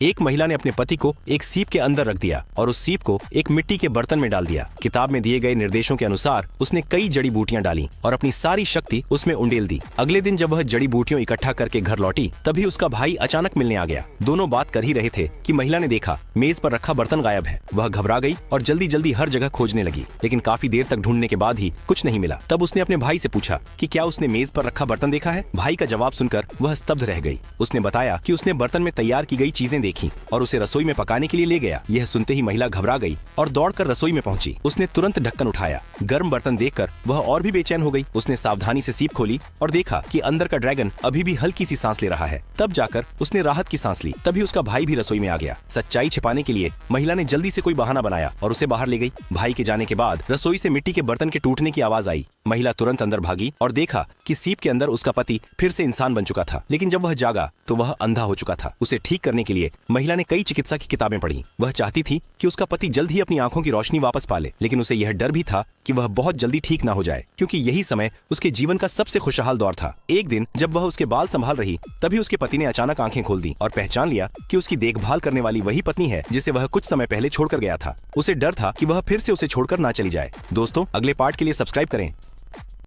एक महिला ने अपने पति को एक सीप के अंदर रख दिया और उस सीप को एक मिट्टी के बर्तन में डाल दिया। किताब में दिए गए निर्देशों के अनुसार उसने कई जड़ी बूटियां डाली और अपनी सारी शक्ति उसमें उंडेल दी। अगले दिन जब वह जड़ी बूटियों इकट्ठा करके घर लौटी, तभी उसका भाई अचानक मिलने आ गया। दोनों बात कर ही रहे थे कि महिला ने देखा मेज पर रखा बर्तन गायब है। वह घबरा गई और जल्दी जल्दी हर जगह खोजने लगी, लेकिन काफी देर तक ढूंढने के बाद ही कुछ नहीं मिला। तब उसने अपने भाई से पूछा कि क्या उसने मेज पर रखा बर्तन देखा है। भाई का जवाब सुनकर वह स्तब्ध रह गई। उसने बताया कि उसने बर्तन में तैयार की गई चीजें देखी और उसे रसोई में पकाने के लिए ले गया। यह सुनते ही महिला घबरा गई और दौड़कर रसोई में पहुंची। उसने तुरंत ढक्कन उठाया। गर्म बर्तन देखकर वह और भी बेचैन हो गई। उसने सावधानी से सीप खोली और देखा कि अंदर का ड्रैगन अभी भी हल्की सी सांस ले रहा है। तब जाकर उसने राहत की सांस ली। तभी उसका भाई भी रसोई में आ गया। सच्चाई छिपाने के लिए महिला ने जल्दी से कोई बहाना बनाया और उसे बाहर ले गई। भाई के जाने के बाद रसोई से मिट्टी के बर्तन के टूटने की आवाज आई। महिला तुरंत अंदर भागी और देखा कि सीप के अंदर उसका पति फिर से इंसान बन चुका था। लेकिन जब वह जागा तो वह अंधा हो चुका था। उसे ठीक करने के लिए महिला ने कई चिकित्सा की किताबें पढ़ी। वह चाहती थी कि उसका पति जल्द ही अपनी आंखों की रोशनी वापस पा ले, लेकिन उसे यह डर भी था कि वह बहुत जल्दी ठीक ना हो जाए, क्योंकि यही समय उसके जीवन का सबसे खुशहाल दौर था। एक दिन जब वह उसके बाल संभाल रही, तभी उसके पति ने अचानक आंखें खोल दी और पहचान लिया कि उसकी देखभाल करने वाली वही पत्नी है जिसे वह कुछ समय पहले छोड़कर गया था। उसे डर था कि वह फिर से उसे छोड़कर ना चली जाए। दोस्तों, अगले पार्ट के लिए सब्सक्राइब करें।